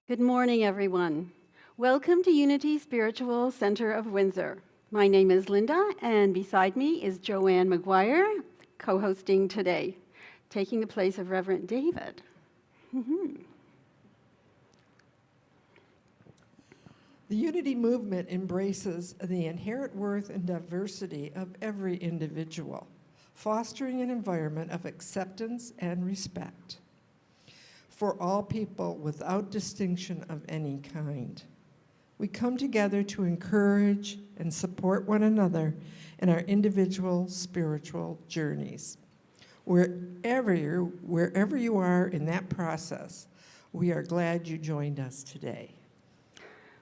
Good morning, everyone. Welcome to Unity Spiritual Center of Windsor. My name is Linda, and beside me is Joanne McGuire, co-hosting today, taking the place of Reverend David. The Unity movement embraces the inherent worth and diversity of every individual, fostering an environment of acceptance and respect for all people without distinction of any kind. We come together to encourage and support one another in our individual spiritual journeys. Wherever you are in that process, we are glad you joined us today.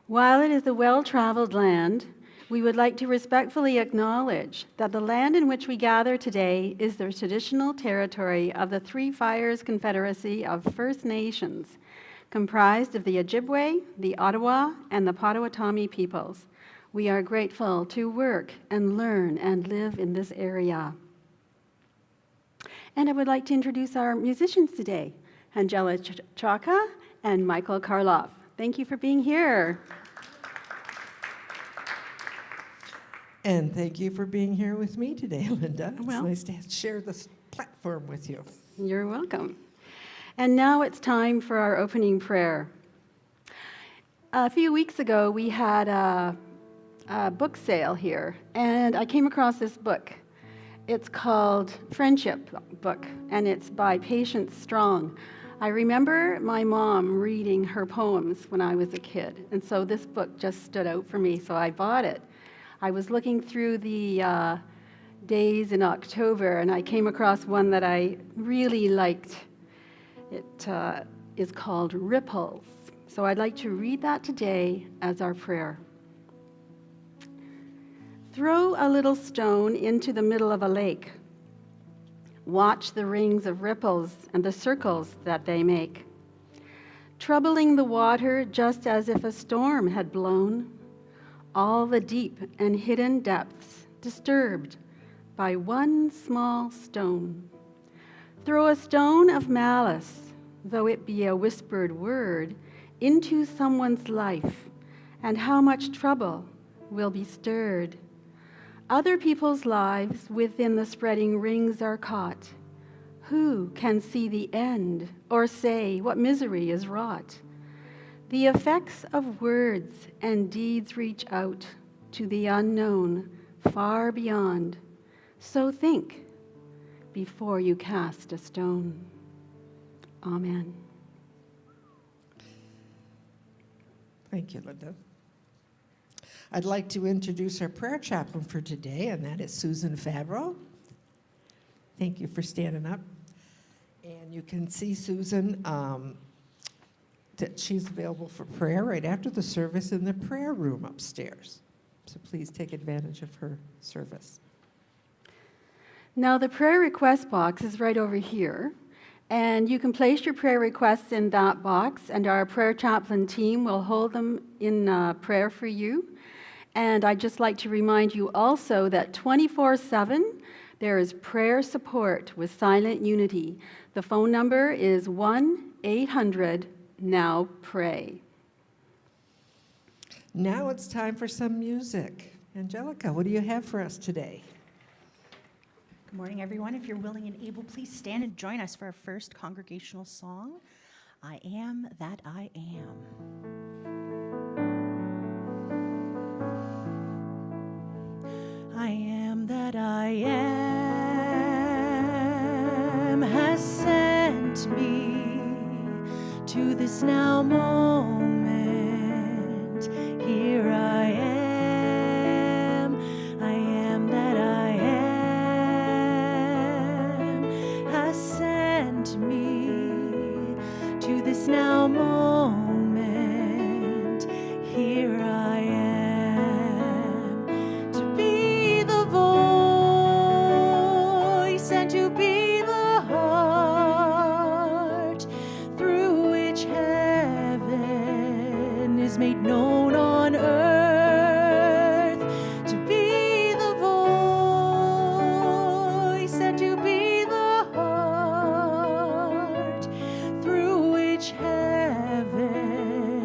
While it is a well-traveled land, we would like to respectfully acknowledge that the land in which we gather today is the traditional territory of the Three Fires Confederacy of First Nations, comprised of the Ojibwe, the Ottawa, and the Potawatomi peoples. We are grateful to work and learn and live in this area. And I would like to introduce our musicians today, Angela Chaka and Michael Karloff. Thank you for being here. And thank you for being here with me today, Linda. Well, it's nice to share this platform with you. You're welcome. And now it's time for our opening prayer. A few weeks ago, we had a book sale here, and I came across this book. It's called Friendship Book, and it's by Patience Strong. I remember my mom reading her poems when I was a kid, and so this book just stood out for me, so I bought it. I was looking through the days in October, and I came across one that I really liked. It is called Ripples. So I'd like to read that today as our prayer. Throw a little stone into the middle of a lake. Watch the rings of ripples and the circles that they make, troubling the water just as if a storm had blown. All the deep and hidden depths disturbed by one small stone. Throw a stone of malice, though it be a whispered word, into someone's life, and how much trouble will be stirred. Other people's lives within the spreading rings are caught. Who can see the end or say what misery is wrought? The effects of words and deeds reach out to the unknown, far beyond. So think before you cast a stone. Amen. Thank you, Linda. I'd like to introduce our prayer chaplain for today, and that is Susan Favreau. Thank you for standing up. And you can see Susan, that she's available for prayer right after the service in the prayer room upstairs. So please take advantage of her service. Now the prayer request box is right over here, and you can place your prayer requests in that box, and our prayer chaplain team will hold them in prayer for you. And I'd just like to remind you also that 24/7 there is prayer support with Silent Unity. The phone number is 1-800-NOW-PRAY. Now it's time for some music. Angelica, what do you have for us today? Good morning, everyone. If you're willing and able, please stand and join us for our first congregational song, I Am That I Am. I am that I am has sent me to this now moment. Here I am that I am has sent me to this now moment. Here I am. Made known on earth, to be the voice and to be the heart through which heaven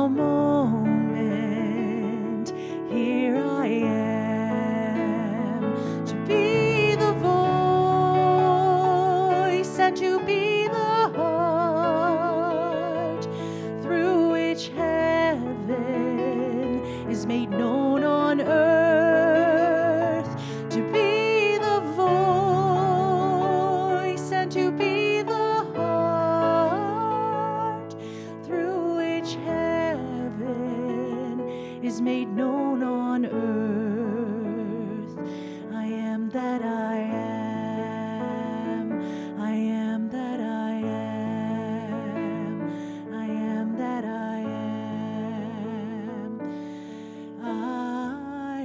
now moment, here I am, to be the voice and to be the heart through which heaven is made known on earth, to be the voice and to be the heart through which heaven is made known on earth. I am that I am. I am that I am. I am that I am. I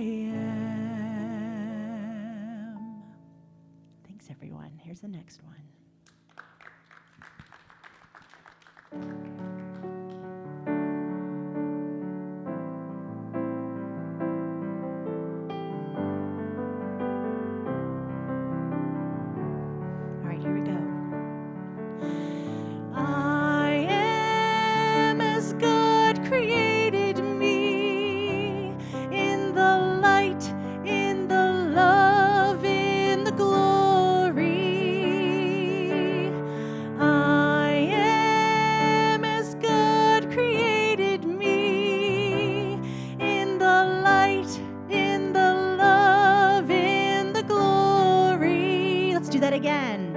am. Thanks, everyone. Here's the next one. All right, here we go. I am as God created me, in the light, in the love, in the glory. I am as God created me, in the light, in the love, in the glory. Let's do that again.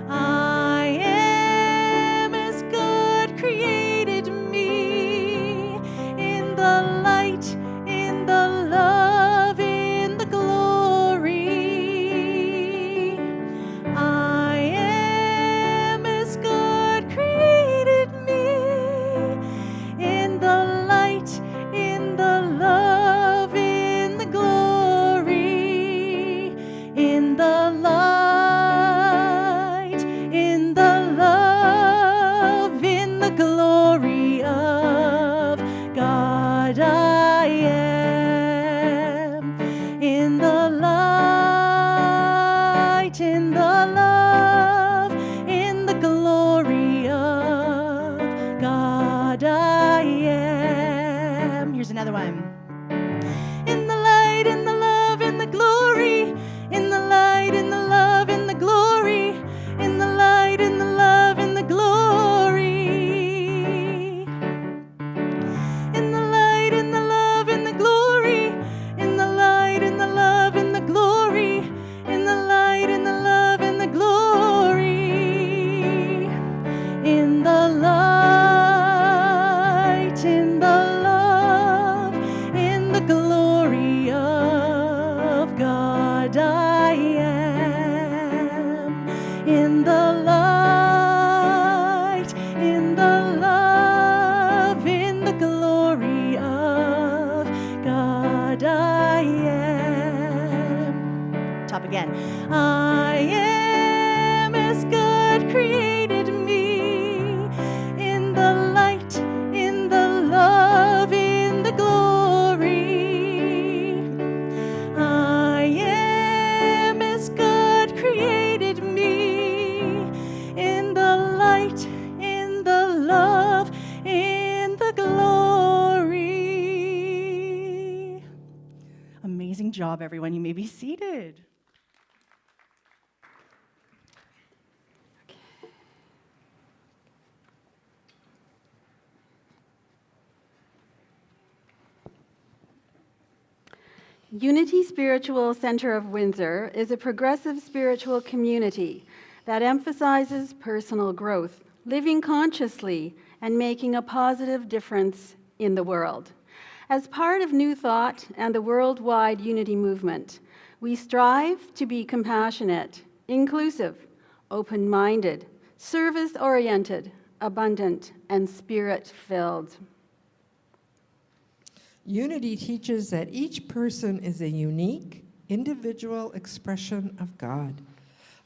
I am as God created me, in the light, in the love, in the glory. I am as God created me, in the light, in the love, in the glory. In the light, in the love, in the glory of God I am. In the light, in the love, in the glory of God I am. Here's another one. In the light, in the love, in the glory. In the light, in the love, in the glory. In the light, in the love, in the glory. In the light, in the love, in the glory. In the light, in the love, in the glory. In the light, in the love, in the glory. In the light, in the love, in the glory of God I am. In the light, in the love, in the glory of God I am. Top again. I am as God created me, in the light, in the love, in the glory. I am as God created me, in the light, in the love, in the glory. Amazing job, everyone. You may be seated. Unity Spiritual Center of Windsor is a progressive spiritual community that emphasizes personal growth, living consciously, and making a positive difference in the world. As part of New Thought and the worldwide unity movement, we strive to be compassionate, inclusive, open-minded, service-oriented, abundant, and spirit-filled. Unity teaches that each person is a unique, individual expression of God.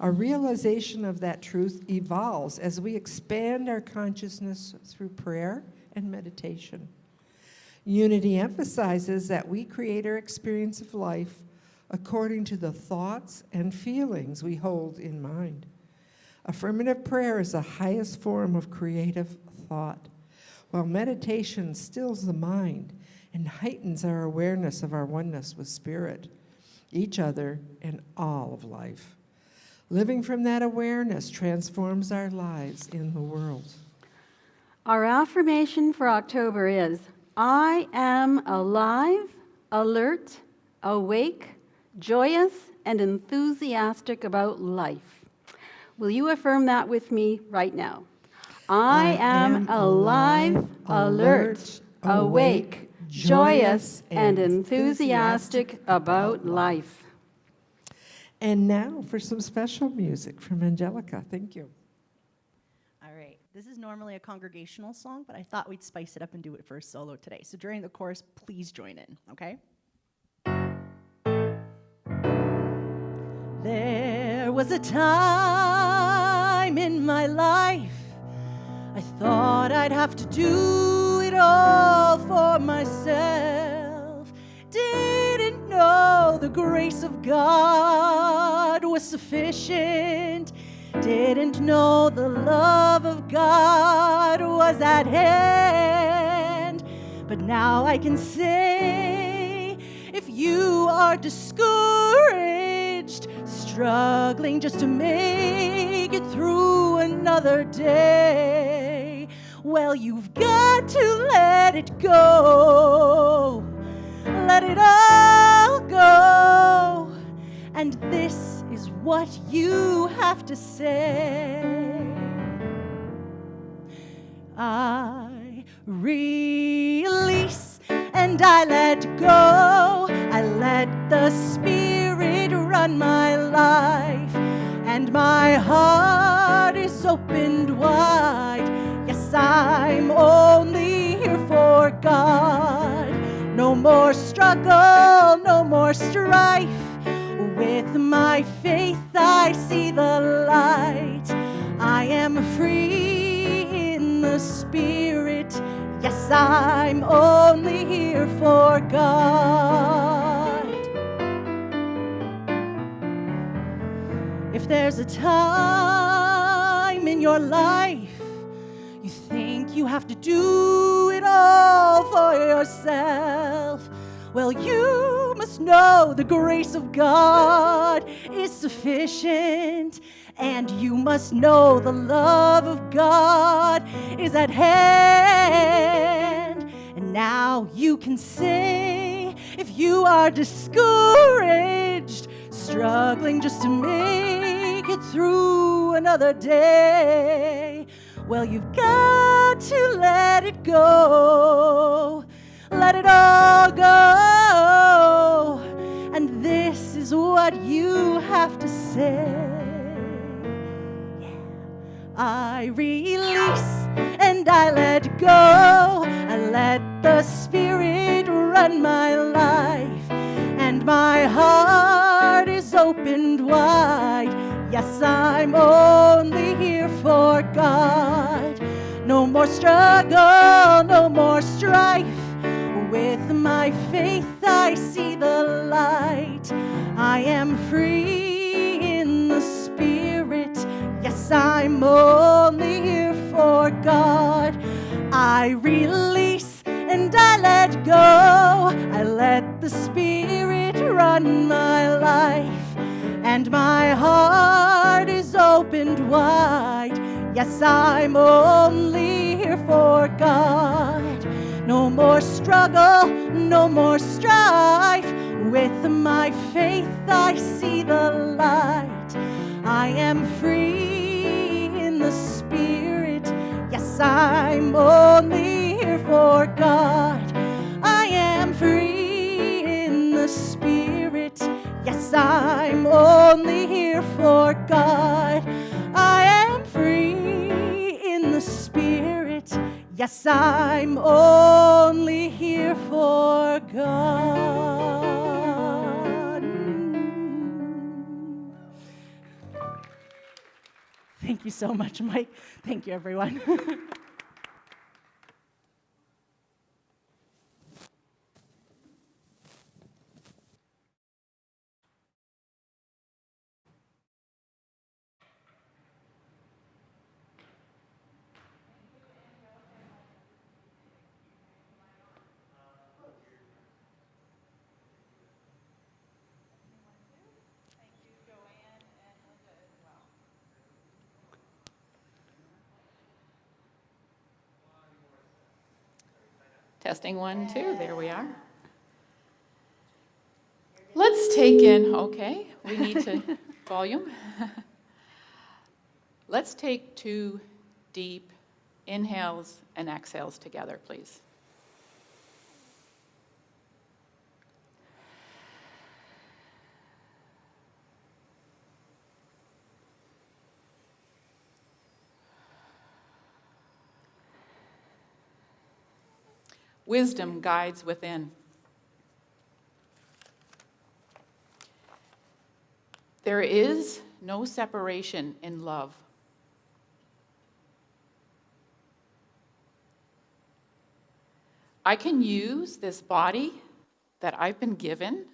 Our realization of that truth evolves as we expand our consciousness through prayer and meditation. Unity emphasizes that we create our experience of life according to the thoughts and feelings we hold in mind. Affirmative prayer is the highest form of creative thought. while meditation stills the mind and heightens our awareness of our oneness with Spirit, each other, and all of life. Living from that awareness transforms our lives in the world. Our affirmation for October is, I am alive, alert, awake, joyous, and enthusiastic about life. Will you affirm that with me right now? I am alive, alert, awake, joyous, and enthusiastic about life. And now for some special music from Angelica. Thank you. All right. This is normally a congregational song, but I thought we'd spice it up and do it for a solo today. So during the chorus, please join in, okay? There was a time in my life I thought I'd have to do it all for myself. Didn't know the grace of God was sufficient. Didn't know the love of God was at hand. But now I can say, if you are discouraged, struggling just to make it through another day, well, you've got to let it go. Let it all go. And this is what you have to say. I release and I let go. I let the Spirit run my life, and my heart is opened wide. Yes, I'm only here for God. No more struggle, no more strife. With my faith I see the light. I am free in the Spirit. Yes, I'm only here for God. If there's a time in your life you think you have to do it all for yourself, well, you must know the grace of God is sufficient, and you must know the love of God is at hand. And now you can say, if you are discouraged, struggling just to make it through another day, well, you've got to let it go. Let it all go. And this is what you have to say. Yeah. I release and I let go. I let the Spirit run my life, and my heart is opened wide. Yes, I'm only here for God. No more struggle, no more strife. With my faith I see the light. I am free in the Spirit. Yes, I'm only here for God. I release and I let go. I let the Spirit run my life, and my heart is opened wide. Yes, I'm only here for God. No more struggle, no more strife. With my faith I see the light. I am free in the Spirit. Yes, I'm only here for God. I am free in the Spirit. Yes, I'm only here for God. I am free in the Spirit. Yes, I'm only here for God. Thank you so much, Mike. Thank you, everyone. Testing 1, 2, there we are. Let's take in, okay, we need to volume. Let's take 2 deep inhales and exhales together, please. Wisdom guides within. There is no separation in love. I can use this body that I've been given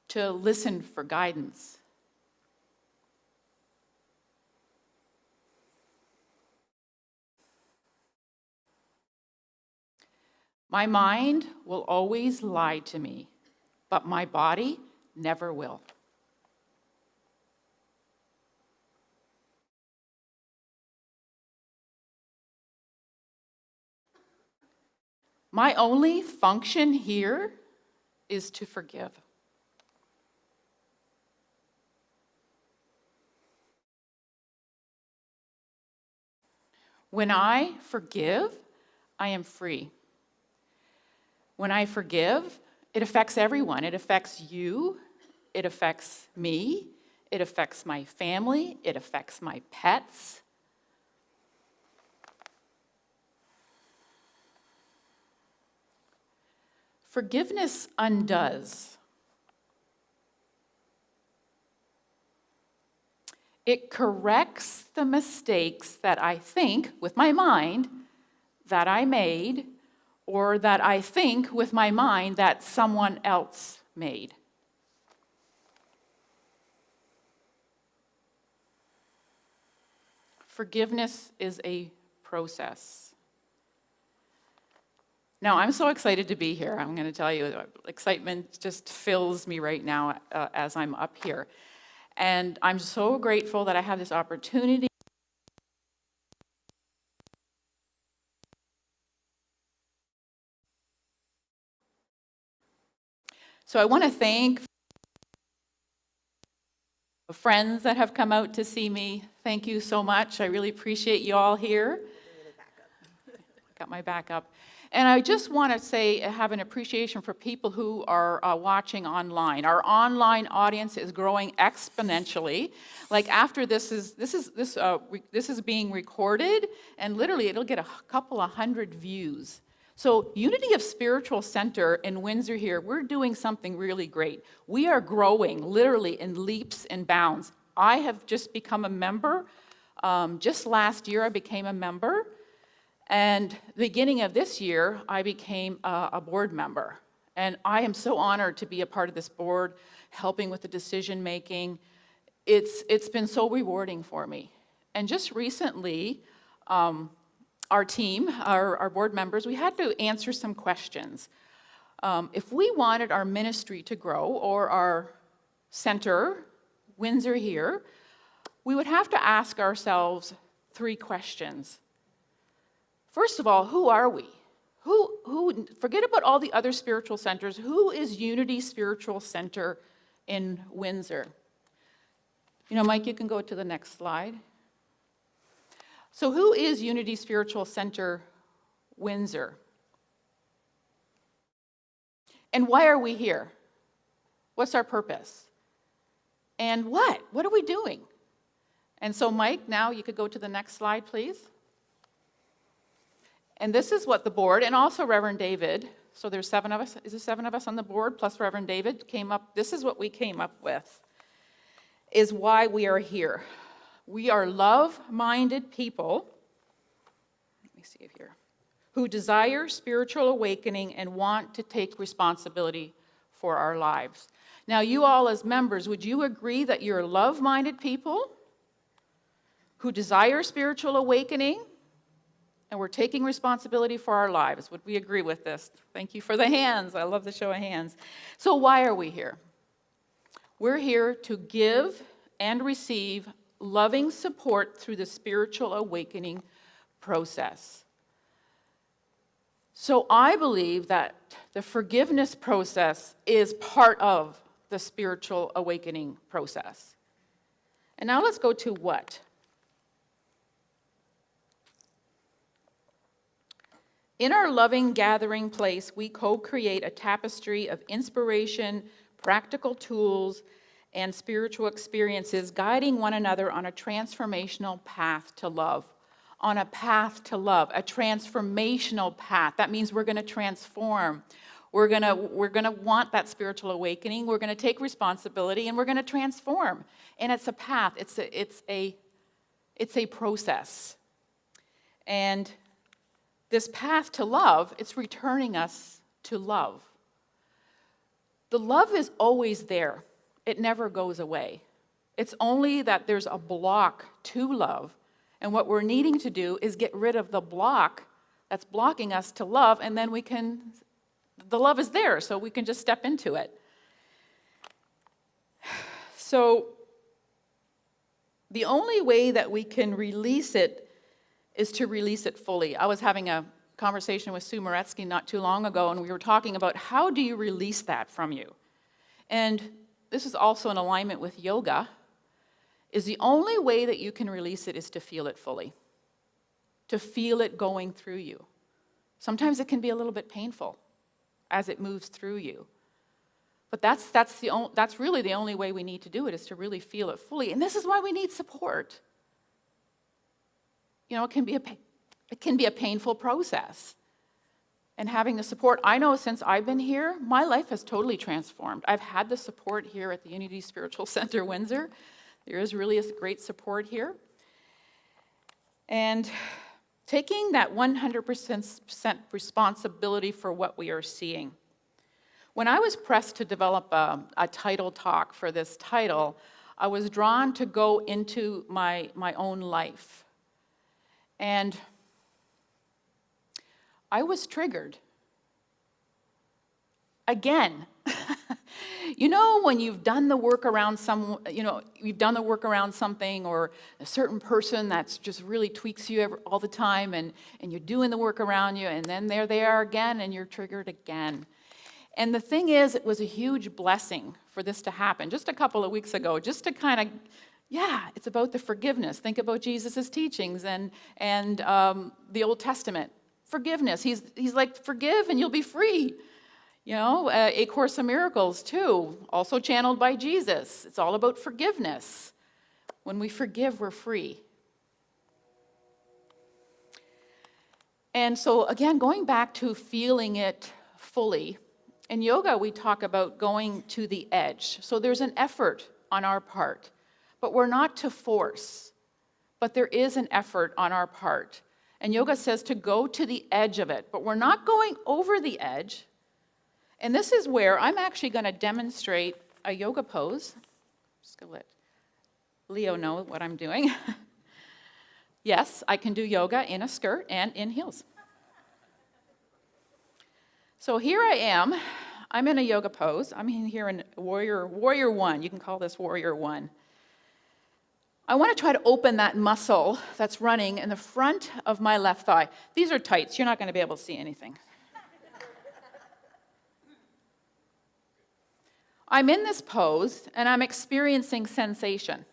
to listen for guidance. My mind will always lie to me, but my body never will. My only function here is to forgive. When I forgive, I am free. When I forgive, it affects everyone. It affects you, it affects me, it affects my family, it affects my pets. Forgiveness undoes. It corrects the mistakes that I think with my mind that I made, or that I think with my mind that someone else made. Forgiveness is a process. Now, I'm so excited to be here. I'm going to tell you, excitement just fills me right now as I'm up here. And I'm so grateful that I have this opportunity. So I want to thank friends that have come out to see me. Thank you so much. I really appreciate you all here. Got my back up. And I just want to say, have an appreciation for people who are watching online. Our online audience is growing exponentially. Like after this is being recorded, and literally it'll get a couple of hundred views. So Unity of Spiritual Center in Windsor here, we're doing something really great. We are growing literally in leaps and bounds. I have just become a member. Just last year I became a member. And the beginning of this year, I became a board member. And I am so honored to be a part of this board, helping with the decision making. It's been so rewarding for me. And just recently, our team, our board members, we had to answer some questions. If we wanted our ministry to grow, or our center, Windsor here, we would have to ask ourselves 3 questions. First of all, who are we? Forget about all the other spiritual centers. Who is Unity Spiritual Center in Windsor? You know, Mike, you can go to the next slide. So who is Unity Spiritual Center Windsor? And why are we here? What's our purpose? And what? What are we doing? And so, Mike, now you could go to the next slide, please. And this is what the board, and also Reverend David, so there's 7 of us, is there 7 of us on the board, plus Reverend David, came up, this is what we came up with, is why we are here. We are love-minded people, let me see here, who desire spiritual awakening and want to take responsibility for our lives. Now, you all as members, would you agree that you're love-minded people who desire spiritual awakening and we're taking responsibility for our lives? Would we agree with this? Thank you for the hands. I love the show of hands. So why are we here? We're here to give and receive loving support through the spiritual awakening process. So I believe that the forgiveness process is part of the spiritual awakening process. And now let's go to what? In our loving gathering place, we co-create a tapestry of inspiration, practical tools, and spiritual experiences, guiding one another on a transformational path to love. On a path to love, a transformational path. That means we're going to transform. We're going to want that spiritual awakening. We're going to take responsibility, and we're going to transform. And it's a path. It's a process. And this path to love, it's returning us to love. The love is always there. It never goes away. It's only that there's a block to love, and what we're needing to do is get rid of the block that's blocking us to love, and then the love is there, so we can just step into it. So the only way that we can release it is to release it fully. I was having a conversation with Sue Moretsky not too long ago, and we were talking about how do you release that from you? And this is also in alignment with yoga, is the only way that you can release it is to feel it fully, to feel it going through you. Sometimes it can be a little bit painful as it moves through you. But that's really the only way we need to do it, is to really feel it fully. And this is why we need support. You know, it can be a painful process. And having the support, I know since I've been here, my life has totally transformed. I've had the support here at the Unity Spiritual Center, Windsor. There is really a great support here. And taking that 100% responsibility for what we are seeing. When I was pressed to develop a title talk for this title, I was drawn to go into my own life. And I was triggered. Again. You know, when you've done the work around you've done the work around something, or a certain person that's just really tweaks you all the time, and you're doing the work around you, and then there they are again, and you're triggered again. And the thing is, it was a huge blessing for this to happen just a couple of weeks ago, just to kind of, it's about the forgiveness. Think about Jesus' teachings and the Old Testament. Forgiveness. He's like, forgive and you'll be free. You know, A Course in Miracles, too, also channeled by Jesus. It's all about forgiveness. When we forgive, we're free. And so, again, going back to feeling it fully, in yoga, we talk about going to the edge. So there's an effort on our part, but we're not to force. But there is an effort on our part. And yoga says to go to the edge of it, but we're not going over the edge. And this is where I'm actually going to demonstrate a yoga pose. I'm just going to let Leo know what I'm doing. Yes, I can do yoga in a skirt and in heels. So here I am. I'm in a yoga pose. I'm here in warrior one. You can call this warrior one. I want to try to open that muscle that's running in the front of my left thigh. These are tights. You're not going to be able to see anything. I'm in this pose, and I'm experiencing sensation.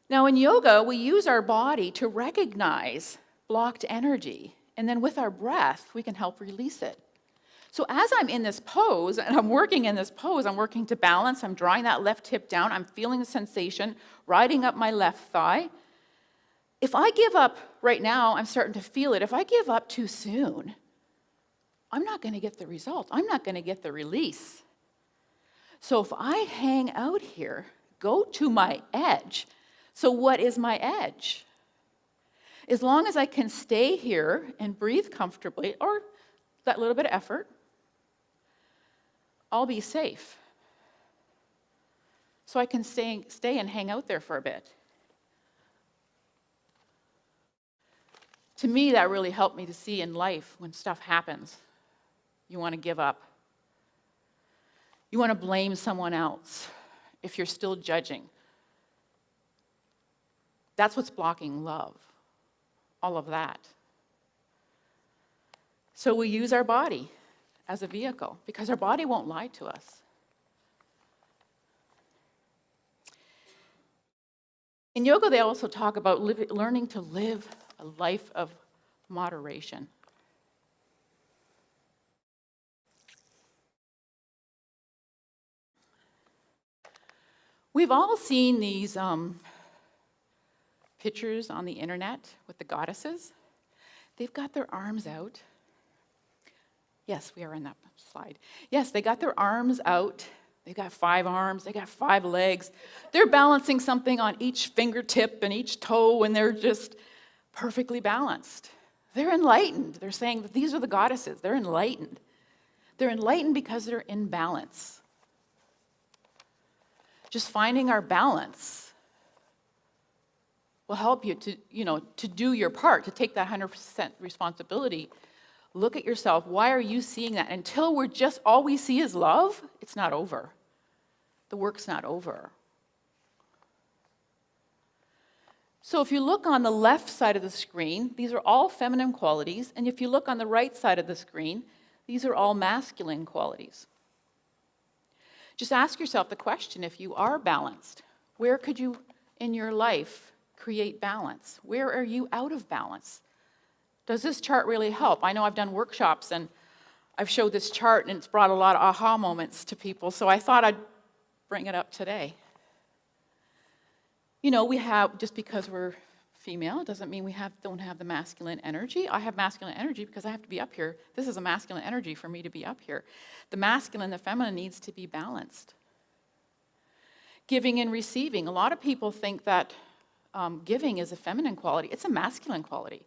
Now, in yoga, we use our body to recognize blocked energy, and then with our breath, we can help release it. So as I'm in this pose, and I'm working in this pose, I'm working to balance, I'm drawing that left hip down, I'm feeling the sensation riding up my left thigh. If I give up right now, I'm starting to feel it. If I give up too soon, I'm not going to get the result. I'm not going to get the release. So if I hang out here, go to my edge. So what is my edge? As long as I can stay here and breathe comfortably, or that little bit of effort, I'll be safe. So I can stay and hang out there for a bit. To me, that really helped me to see in life when stuff happens. You want to give up. You want to blame someone else if you're still judging. That's what's blocking love, all of that. So we use our body as a vehicle because our body won't lie to us. In yoga, they also talk about learning to live a life of moderation. We've all seen these pictures on the internet with the goddesses. They've got their arms out. Yes, we are in that slide. Yes, they got their arms out. They've got 5 arms. They got 5 legs. They're balancing something on each fingertip and each toe, and they're just perfectly balanced. They're enlightened. They're saying that these are the goddesses. They're enlightened. They're enlightened because they're in balance. Just finding our balance will help you to do your part, to take that 100% responsibility. Look at yourself. Why are you seeing that? Until we're just, all we see is love, it's not over. The work's not over. So if you look on the left side of the screen, these are all feminine qualities. And if you look on the right side of the screen, these are all masculine qualities. Just ask yourself the question, if you are balanced, where could you in your life create balance? Where are you out of balance? Does this chart really help? I know I've done workshops and I've showed this chart and it's brought a lot of aha moments to people, so I thought I'd bring it up today. We have, just because we're female, doesn't mean we don't have the masculine energy. I have masculine energy because I have to be up here. This is a masculine energy for me to be up here. The masculine, the feminine needs to be balanced. Giving and receiving. A lot of people think that giving is a feminine quality. It's a masculine quality.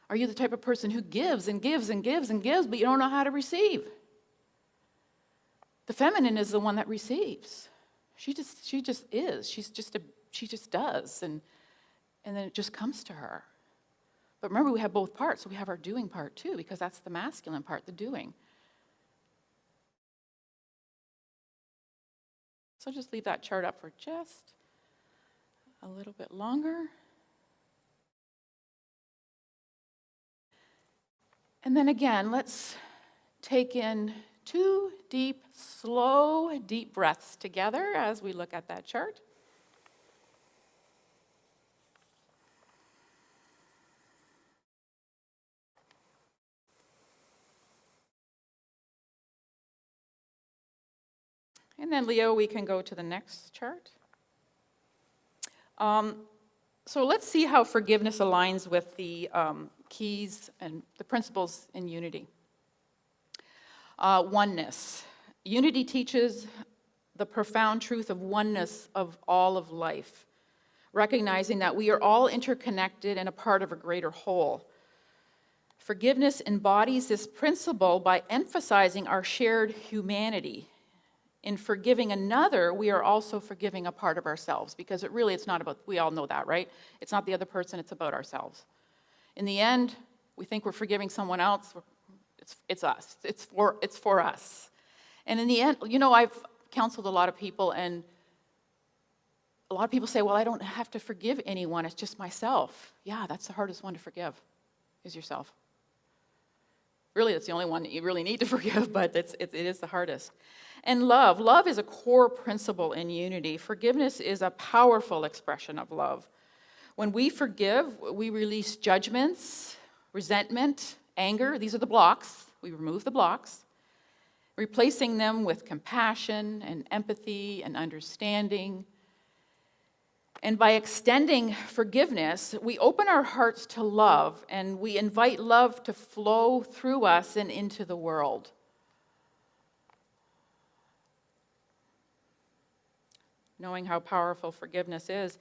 Are you the type of person who gives and gives and gives and gives, but you don't know how to receive? The feminine is the one that receives. She just is. She just does, and then it just comes to her. But remember, we have both parts. So we have our doing part too, because that's the masculine part, the doing. So just leave that chart up for just a little bit longer. And then again, let's take in 2 deep, slow, deep breaths together as we look at that chart. And then, Leo, we can go to the next chart. So let's see how forgiveness aligns with the keys and the principles in unity. Oneness. Unity teaches the profound truth of oneness of all of life, recognizing that we are all interconnected and a part of a greater whole. Forgiveness embodies this principle by emphasizing our shared humanity. In forgiving another, we are also forgiving a part of ourselves, because it's not about, we all know that, right? It's not the other person, it's about ourselves. In the end, we think we're forgiving someone else, it's us, it's for us. And in the end, I've counseled a lot of people, and a lot of people say, well, I don't have to forgive anyone, it's just myself. Yeah, that's the hardest one to forgive, is yourself. Really, that's the only one that you really need to forgive, but it is the hardest. And love. Love is a core principle in unity. Forgiveness is a powerful expression of love. When we forgive, we release judgments, resentment, anger. These are the blocks. We remove the blocks, replacing them with compassion and empathy and understanding. And by extending forgiveness, we open our hearts to love, and we invite love to flow through us and into the world. Knowing how powerful forgiveness is.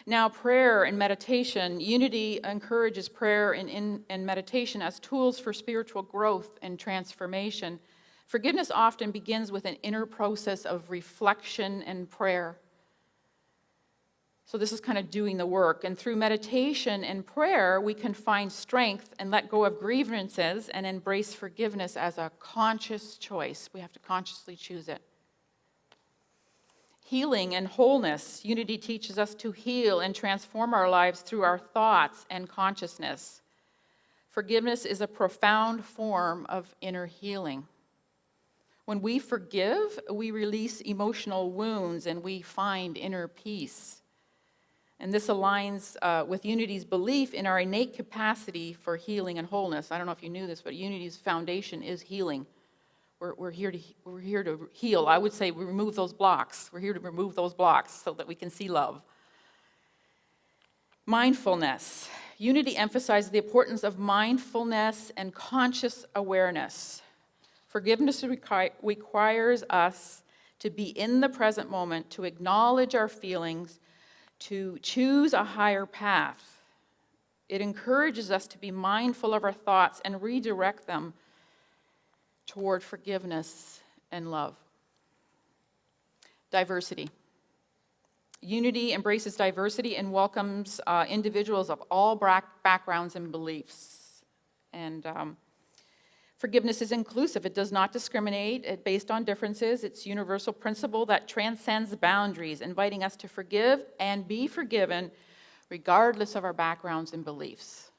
Now, prayer and meditation. Unity encourages prayer and meditation as tools for spiritual growth and transformation. Forgiveness often begins with an inner process of reflection and prayer. So this is kind of doing the work. And through meditation and prayer, we can find strength and let go of grievances and embrace forgiveness as a conscious choice. We have to consciously choose it. Healing and wholeness. Unity teaches us to heal and transform our lives through our thoughts and consciousness. Forgiveness is a profound form of inner healing. When we forgive, we release emotional wounds and we find inner peace. And this aligns with Unity's belief in our innate capacity for healing and wholeness. I don't know if you knew this, but Unity's foundation is healing. We're here to heal. I would say we remove those blocks. We're here to remove those blocks so that we can see love. Mindfulness. Unity emphasizes the importance of mindfulness and conscious awareness. Forgiveness requires us to be in the present moment, to acknowledge our feelings, to choose a higher path. It encourages us to be mindful of our thoughts and redirect them toward forgiveness and love. Diversity. Unity embraces diversity and welcomes individuals of all backgrounds and beliefs. And forgiveness is inclusive. It does not discriminate based on differences. It's a universal principle that transcends boundaries, inviting us to forgive and be forgiven regardless of our backgrounds and beliefs.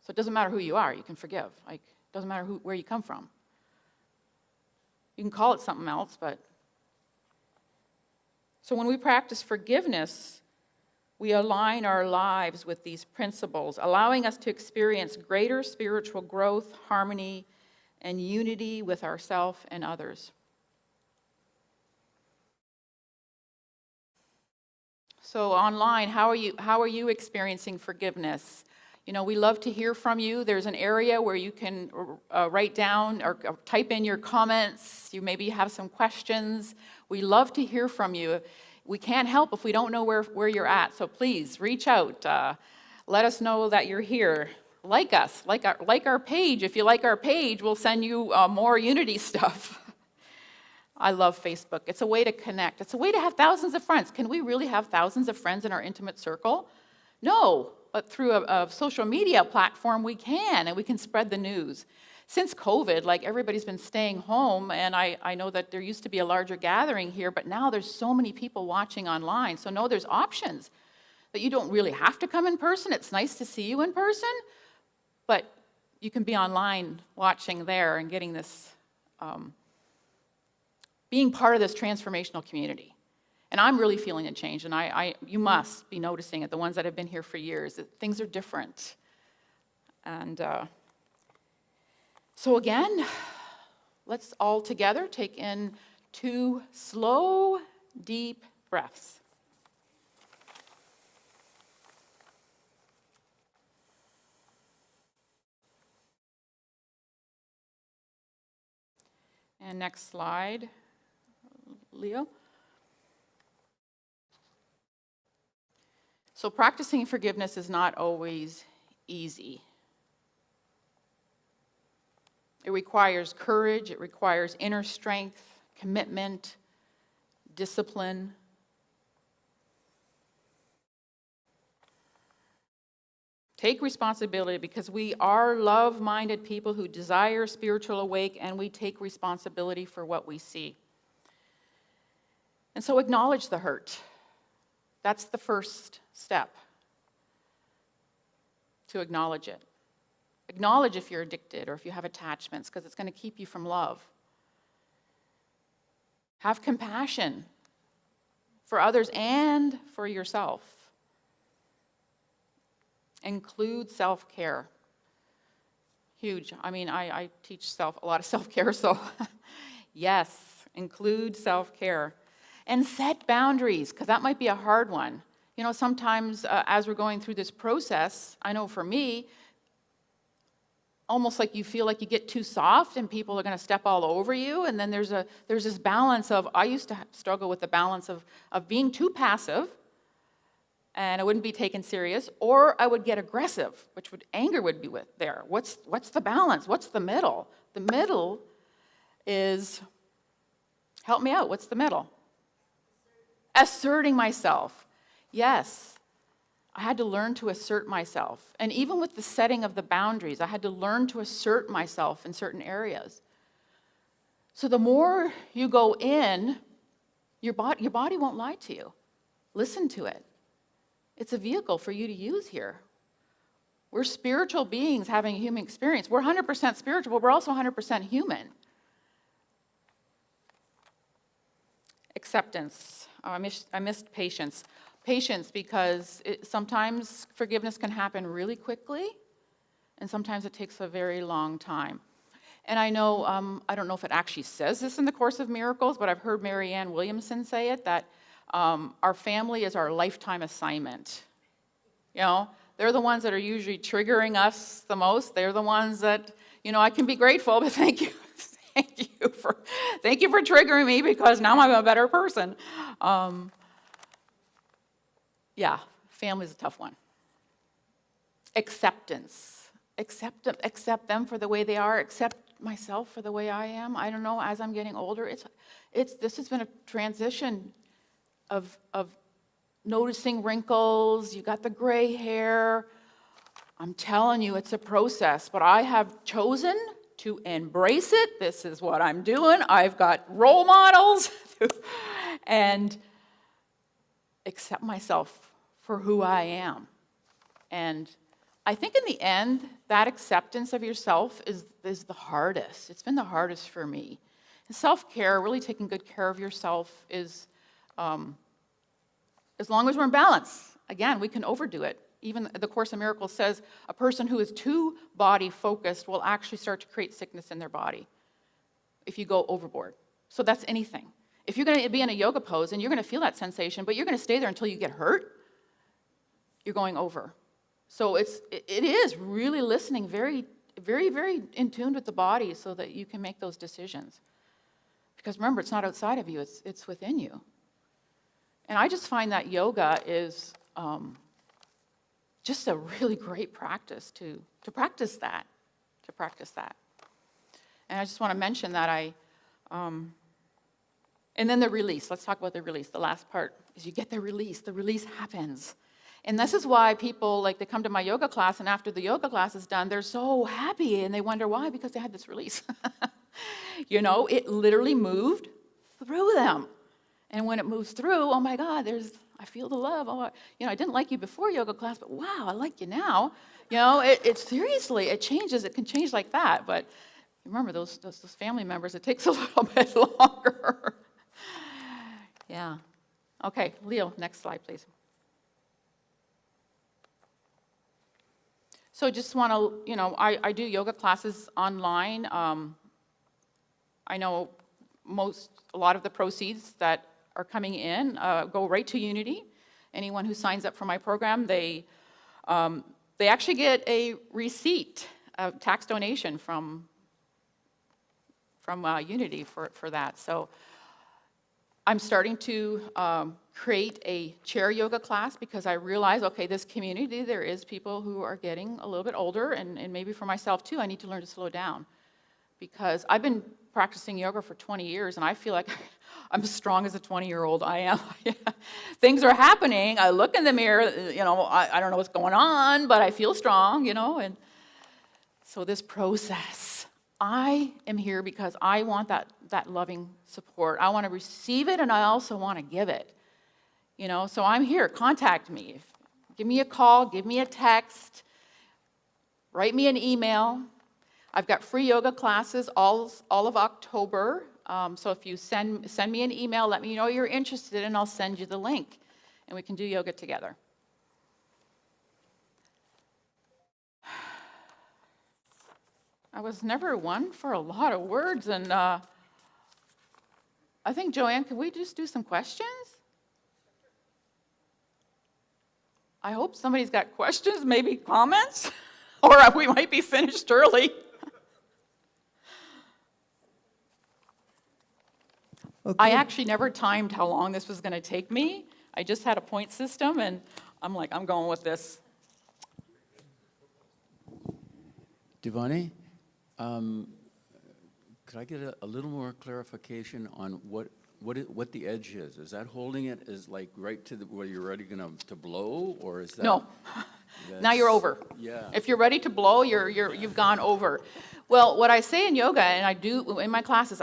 So it doesn't matter who you are, you can forgive. Like, it doesn't matter where you come from. You can call it something else, but... So when we practice forgiveness, we align our lives with these principles, allowing us to experience greater spiritual growth, harmony, and unity with ourselves and others. So online, how are you experiencing forgiveness? You know, we love to hear from you. There's an area where you can write down or type in your comments. You maybe have some questions. We love to hear from you. We can't help if we don't know where you're at. So please reach out. Let us know that you're here. Like us, like our page. If you like our page, we'll send you more Unity stuff. I love Facebook. It's a way to connect. It's a way to have thousands of friends. Can we really have thousands of friends in our intimate circle? No. But through a social media platform, we can, and we can spread the news. Since COVID, like, everybody's been staying home, and I know that there used to be a larger gathering here, but now there's so many people watching online. So no, there's options that you don't really have to come in person. It's nice to see you in person, but you can be online watching there and getting this, being part of this transformational community. And I'm really feeling a change, and you must be noticing it, the ones that have been here for years, that things are different. And so again, let's all together take in 2 slow, deep breaths. And next slide, Leo. So practicing forgiveness is not always easy. It requires courage, it requires inner strength, commitment, discipline. Take responsibility, because we are love-minded people who desire spiritual awake, and we take responsibility for what we see. And so acknowledge the hurt. That's the first step, to acknowledge it. Acknowledge if you're addicted or if you have attachments, because it's going to keep you from love. Have compassion for others and for yourself. Include self-care. Huge. I mean, I teach a lot of self-care, so yes, include self-care. And set boundaries, because that might be a hard one. You know, sometimes as we're going through this process, I know for me, almost like you feel like you get too soft and people are going to step all over you. And then there's this balance of, I used to struggle with the balance of being too passive, and I wouldn't be taken serious, or I would get aggressive, anger would be there. What's the balance? What's the middle? The middle is, help me out, what's the middle? Asserting myself. Yes, I had to learn to assert myself. And even with the setting of the boundaries, I had to learn to assert myself in certain areas. So the more you go in, your body won't lie to you. Listen to it. It's a vehicle for you to use here. We're spiritual beings having a human experience. We're 100% spiritual, but we're also 100% human. Acceptance. Oh, I missed patience. Patience, because sometimes forgiveness can happen really quickly, and sometimes it takes a very long time. And I know, I don't know if it actually says this in the Course of Miracles, but I've heard Marianne Williamson say it, that our family is our lifetime assignment. You know, they're the ones that are usually triggering us the most. They're the ones that, you know, I can be grateful, but thank you. Thank you for triggering me, because now I'm a better person. Yeah, family is a tough one. Acceptance. Accept them for the way they are. Accept myself for the way I am. I don't know, as I'm getting older, this has been a transition of noticing wrinkles. You got the gray hair. I'm telling you, it's a process, but I have chosen to embrace it. This is what I'm doing. I've got role models and accept myself for who I am. And I think in the end, that acceptance of yourself is the hardest. It's been the hardest for me. And self-care, really taking good care of yourself, is, as long as we're in balance. Again, we can overdo it. Even the Course in Miracles says a person who is too body-focused will actually start to create sickness in their body if you go overboard. So that's anything. If you're going to be in a yoga pose and you're going to feel that sensation, but you're going to stay there until you get hurt, you're going over. So it is really listening very, very, very in tune with the body so that you can make those decisions. Because remember, it's not outside of you, it's within you. And I just find that yoga is just a really great practice to practice that. And I just want to mention that and then the release. Let's talk about the release. The last part is you get the release. The release happens. And this is why people, like, they come to my yoga class, and after the yoga class is done, they're so happy, and they wonder why, because they had this release. You know, it literally moved through them. And when it moves through, oh my God, I feel the love. Oh, I didn't like you before yoga class, but wow, I like you now. You know, it seriously, it changes. It can change like that. But remember, those family members, it takes a little bit longer. Yeah. Okay, Leo, next slide, please. So just want to, I do yoga classes online. I know a lot of the proceeds that are coming in go right to Unity. Anyone who signs up for my program, they actually get a receipt, a tax donation from Unity for that. So I'm starting to create a chair yoga class, because I realize, okay, this community, there is people who are getting a little bit older, and maybe for myself too, I need to learn to slow down. Because I've been practicing yoga for 20 years, and I feel like I'm as strong as a 20-year-old I am. Things are happening. I look in the mirror, I don't know what's going on, but I feel strong, and so this process, I am here because I want that loving support. I want to receive it, and I also want to give it. So I'm here. Contact me. Give me a call. Give me a text. Write me an email. I've got free yoga classes all of October. So if you send me an email, let me know you're interested, and I'll send you the link, and we can do yoga together. I was never one for a lot of words, and I think, Joanne, can we just do some questions? I hope somebody's got questions, maybe comments, or we might be finished early. Okay. I actually never timed how long this was going to take me. I just had a point system, and I'm like, I'm going with this. Devanni, could I get a little more clarification on what the edge is? Is that holding it is like right to where you're ready to blow, or is that? No. Now you're over. Yeah. If you're ready to blow, you've gone over. Well, what I say in yoga, and I do in my classes,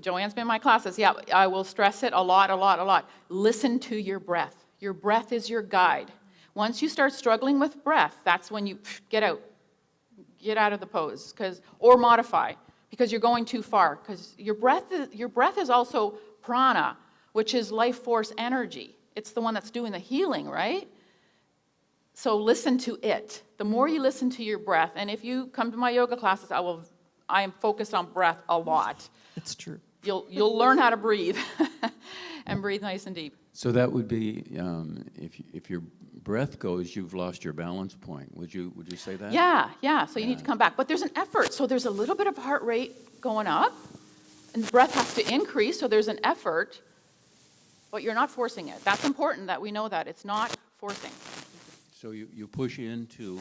Joanne's been in my classes, yeah, I will stress it a lot. Listen to your breath. Your breath is your guide. Once you start struggling with breath, that's when you get out of the pose, or modify, because you're going too far. Because your breath is also prana, which is life force energy. It's the one that's doing the healing, right? So listen to it. The more you listen to your breath, and if you come to my yoga classes, I am focused on breath a lot. It's true. You'll learn how to breathe and breathe nice and deep. So that would be, if your breath goes, you've lost your balance point. Would you say that? Yeah. So you need to come back. But there's an effort. So there's a little bit of heart rate going up, and the breath has to increase, so there's an effort, but you're not forcing it. That's important that we know that. It's not forcing. So you push into,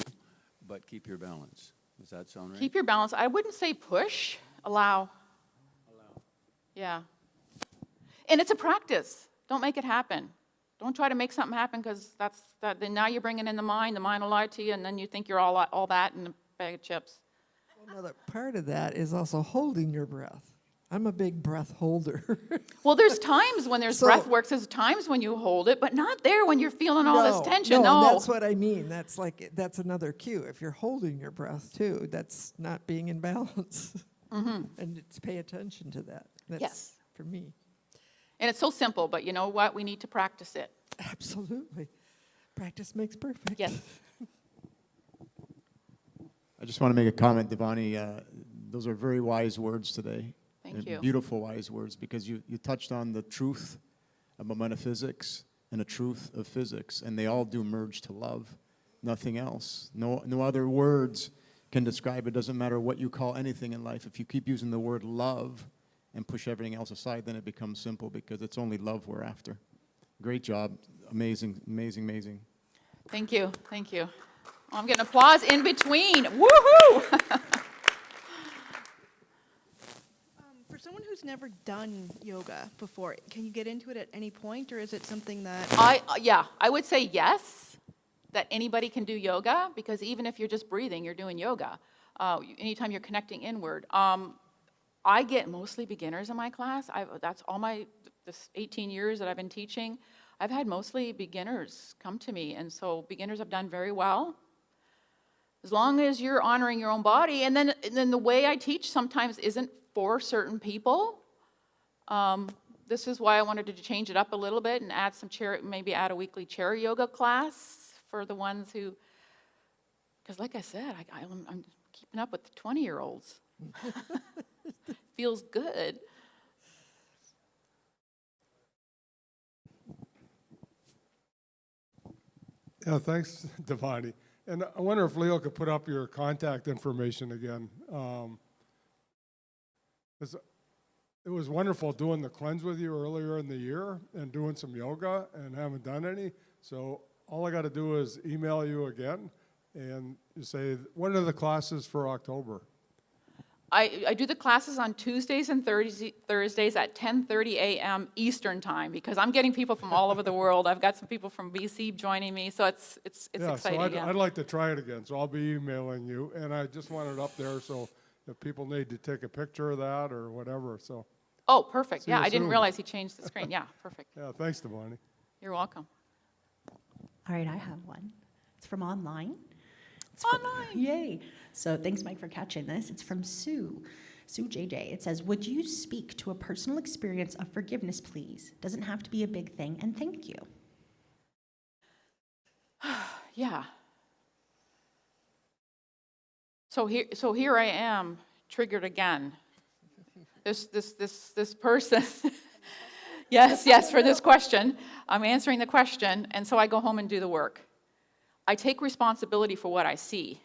but keep your balance. Does that sound right? Keep your balance. I wouldn't say push, allow. Yeah. And it's a practice. Don't make it happen. Don't try to make something happen, because then now you're bringing in the mind will lie to you, and then you think you're all that in a bag of chips. Well, another part of that is also holding your breath. I'm a big breath holder. Well, there's times when there's breath work, there's times when you hold it, but not there when you're feeling all this tension. No, No. that's what I mean. That's another cue. If you're holding your breath too, that's not being in balance. And it's pay attention to that. That's Yes. for me. And it's so simple, but you know what? We need to practice it. Absolutely. Practice makes perfect. Yes. I just want to make a comment, Devanni. Those are very wise words today. Thank And you. Beautiful wise words, because you touched on the truth about metaphysics and the truth of physics, and they all do merge to love, nothing else. No other words can describe it. Doesn't matter what you call anything in life. If you keep using the word love and push everything else aside, then it becomes simple, because it's only love we're after. Great job. Amazing, amazing, amazing. Thank you. Thank you. Oh, I'm getting applause in between. Woohoo! For someone who's never done yoga before, can you get into it at any point, or is it something that... I would say yes, that anybody can do yoga, because even if you're just breathing, you're doing yoga. Anytime you're connecting inward. I get mostly beginners in my class. That's all this 18 years that I've been teaching. I've had mostly beginners come to me, and so beginners have done very well. As long as you're honoring your own body, and then the way I teach sometimes isn't for certain people. This is why I wanted to change it up a little bit and add maybe add a weekly chair yoga class for the ones who, because like I said, I'm keeping up with the 20-year-olds. Feels good. Yeah, thanks, Devanni. And I wonder if Leo could put up your contact information again. 'Cause it was wonderful doing the cleanse with you earlier in the year and doing some yoga, and haven't done any. So all I got to do is email you again and you say, when are the classes for October? I do the classes on Tuesdays and Thursdays at 10:30 a.m. Eastern time, because I'm getting people from all over the world. I've got some people from BC joining me, so it's exciting. So I'd like to try it again, so I'll be emailing you, and I just want it up there so if people need to take a picture of that or whatever, so. Oh, perfect. See Yeah, you I didn't soon. realize he changed the screen. Yeah, perfect. Yeah, thanks, Devanni. You're welcome. All right, I have one. It's from online. Online. Yay. So thanks, Mike, for catching this. It's from Sue JJ. It says, would you speak to a personal experience of forgiveness, please? Doesn't have to be a big thing, and thank you. Yeah. So here I am, triggered again. This person. Yes, for this question. I'm answering the question, and so I go home and do the work. I take responsibility for what I see.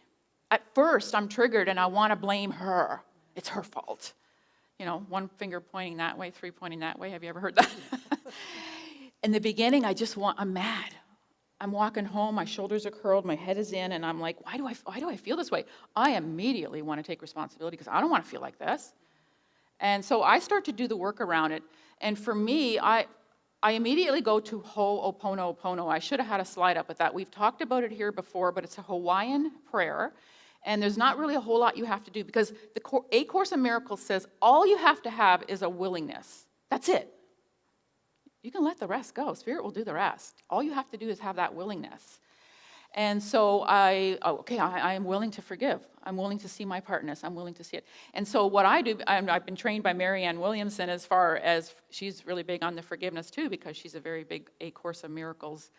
At first, I'm triggered and I want to blame her. It's her fault. You know, one finger pointing that way, three pointing that way. Have you ever heard that? In the beginning, I'm mad. I'm walking home, my shoulders are curled, my head is in, and I'm like, why do I feel this way? I immediately want to take responsibility because I don't want to feel like this. And so I start to do the work around it. And for me, I immediately go to Ho'oponopono. I should have had a slide up with that. We've talked about it here before, but it's a Hawaiian prayer. And there's not really a whole lot you have to do, because A Course in Miracles says all you have to have is a willingness. That's it. You can let the rest go. Spirit will do the rest. All you have to do is have that willingness. And so I am willing to forgive. I'm willing to see my part in this. I'm willing to see it. And so what I do, I've been trained by Marianne Williamson as far as she's really big on the forgiveness too, because she's a very big A Course of Miracles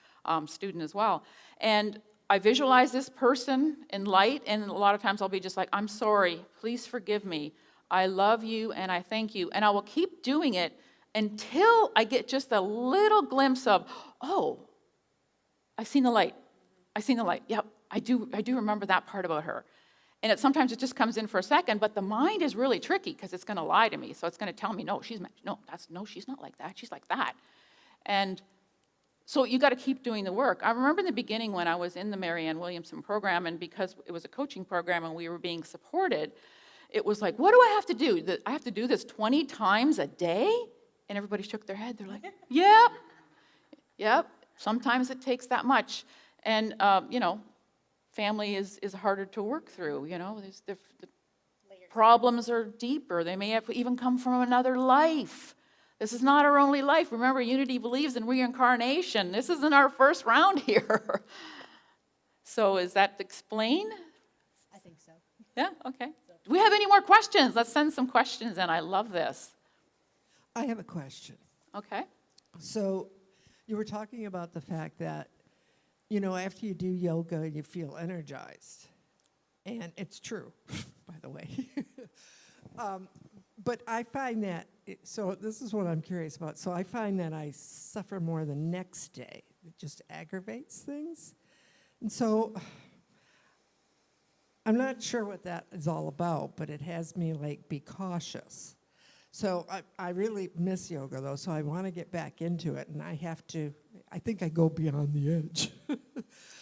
student as well. And I visualize this person in light, and a lot of times I'll be just like, I'm sorry, please forgive me. I love you and I thank you. And I will keep doing it until I get just a little glimpse of, oh, I've seen the light. I've seen the light. Yep, I do remember that part about her. And sometimes it just comes in for a second, but the mind is really tricky because it's going to lie to me. So it's going to tell me, no, she's not like that. She's like that. And so you got to keep doing the work. I remember in the beginning when I was in the Marianne Williamson program, and because it was a coaching program and we were being supported, it was like, what do I have to do? I have to do this 20 times a day? And everybody shook their head. They're like, yep. Sometimes it takes that much. And, family is harder to work through, the problems are deeper. They may have even come from another life. This is not our only life. Remember, Unity believes in reincarnation. This isn't our first round here. So is that explained? I think so. Yeah, okay. Do we have any more questions? Let's send some questions in. I love this. I have a question. Okay. So you were talking about the fact that, after you do yoga, you feel energized. And it's true, by the way. But I find that, so this is what I'm curious about. So I find that I suffer more the next day. It just aggravates things. And so I'm not sure what that is all about, but it has me be cautious. So I really miss yoga, though, so I want to get back into it, and I think I go beyond the edge.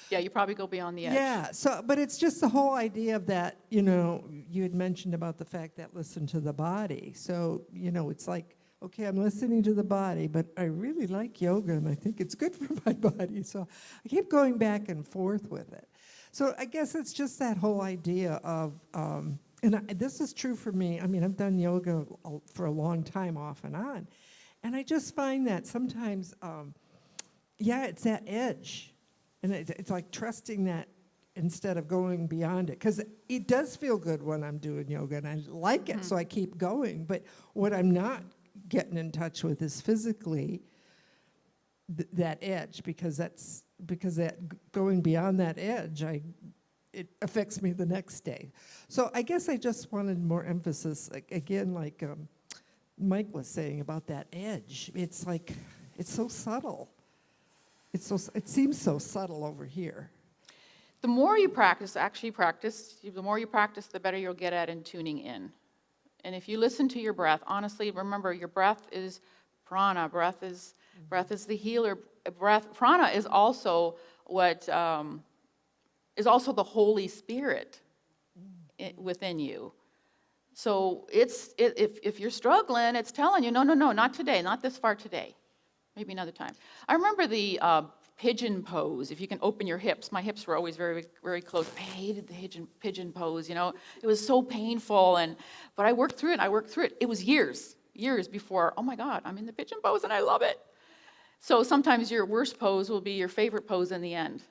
Yeah, you probably go beyond the edge. Yeah, but it's just the whole idea of that, you had mentioned about the fact that listen to the body. So, it's like, okay, I'm listening to the body, but I really like yoga, and I think it's good for my body. So I keep going back and forth with it. So I guess it's just that whole idea of... this is true for me. I mean, I've done yoga for a long time off and on. And I just find that sometimes, it's that edge. And it's like trusting that instead of going beyond it. Because it does feel good when I'm doing yoga, and I like it, so I keep going. But what I'm not getting in touch with is physically that edge, because that going beyond that edge, it affects me the next day. So I guess I just wanted more emphasis, again, like Mike was saying about that edge. It's like, it's so subtle. It seems so subtle over here. The more you practice, the more you practice, the better you'll get at in tuning in. And if you listen to your breath, honestly, remember your breath is prana. Breath is the healer. Prana is also is also the Holy Spirit within you. So if you're struggling, it's telling you, no, not today, not this far today. Maybe another time. I remember the pigeon pose. If you can open your hips. My hips were always very, very close. I hated the pigeon pose, It was so painful, but I worked through it. It was years before, oh my God, I'm in the pigeon pose and I love it. So sometimes your worst pose will be your favorite pose in the end.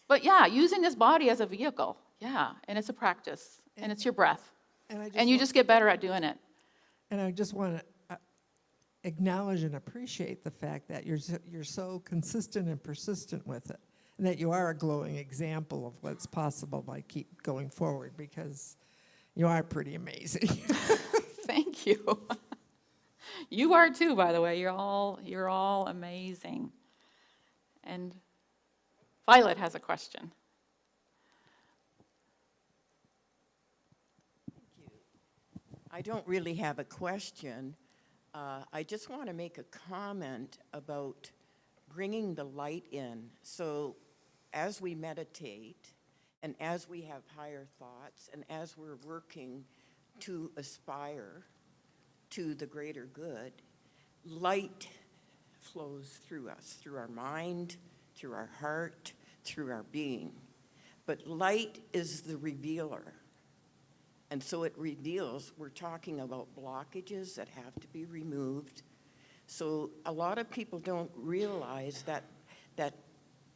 But yeah, using this body as a vehicle, and it's a practice, and it's your breath. And you just get better at doing it. And I just want to acknowledge and appreciate the fact that you're so consistent and persistent with it, and that you are a glowing example of what's possible by keep going forward, because you are pretty amazing. Thank you. You are too, by the way. You're all amazing. And Violet has a question. Thank you. I don't really have a question. I just want to make a comment about bringing the light in. So as we meditate and as we have higher thoughts and as we're working to aspire to the greater good, light flows through us, through our mind, through our heart, through our being. But light is the revealer. And so it reveals, we're talking about blockages that have to be removed. So a lot of people don't realize that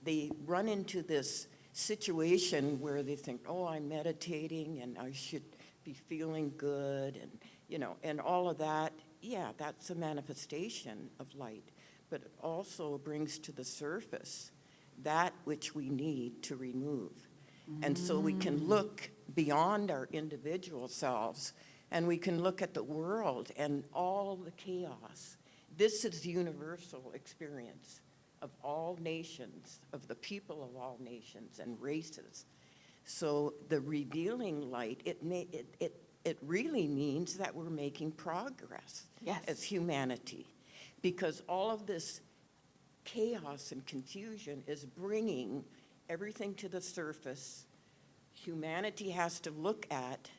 they run into this situation where they think, oh, I'm meditating and I should be feeling good and, and all of that. Yeah, that's a manifestation of light, but it also brings to the surface that which we need to remove. And so we can look beyond our individual selves and we can look at the world and all the chaos. This is the universal experience of all nations, of the people of all nations and races. So the revealing light, it really means that we're making progress as humanity, because all of this chaos and confusion is bringing everything to the surface. Humanity has to look at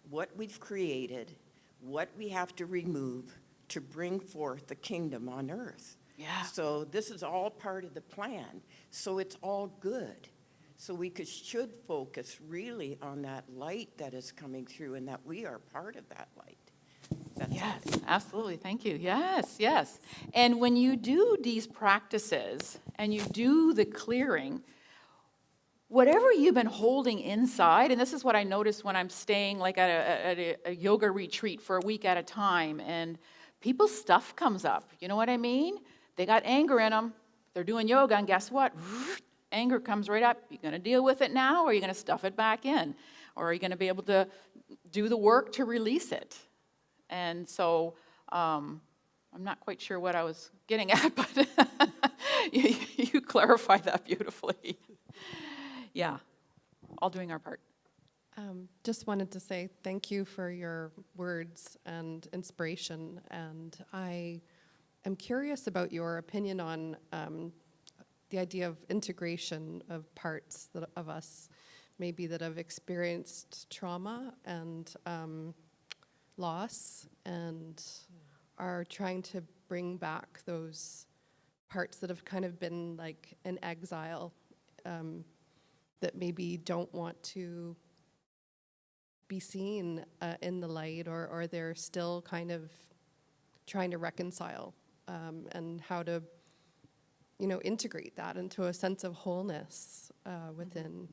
what we've created, what we have to remove to bring forth the kingdom on earth. Yeah. So this is all part of the plan. So it's all good. So we should focus really on that light that is coming through and that we are part of that light. That's Yes, it. absolutely. Thank you. Yes, yes. And when you do these practices and you do the clearing, whatever you've been holding inside, and this is what I notice when I'm staying like at a yoga retreat for a week at a time, and people's stuff comes up. You know what I mean? They got anger in them. They're doing yoga, and guess what? Anger comes right up. You're going to deal with it now, or are you going to stuff it back in? Or are you going to be able to do the work to release it? And so I'm not quite sure what I was getting at, but you clarified that beautifully. Yeah, all doing our part. Just wanted to say thank you for your words and inspiration. And I am curious about your opinion on the idea of integration of parts of us, maybe that have experienced trauma and loss and are trying to bring back those parts that have kind of been like in exile, that maybe don't want to be seen in the light, or they're still kind of trying to reconcile, and how to, integrate that into a sense of wholeness within.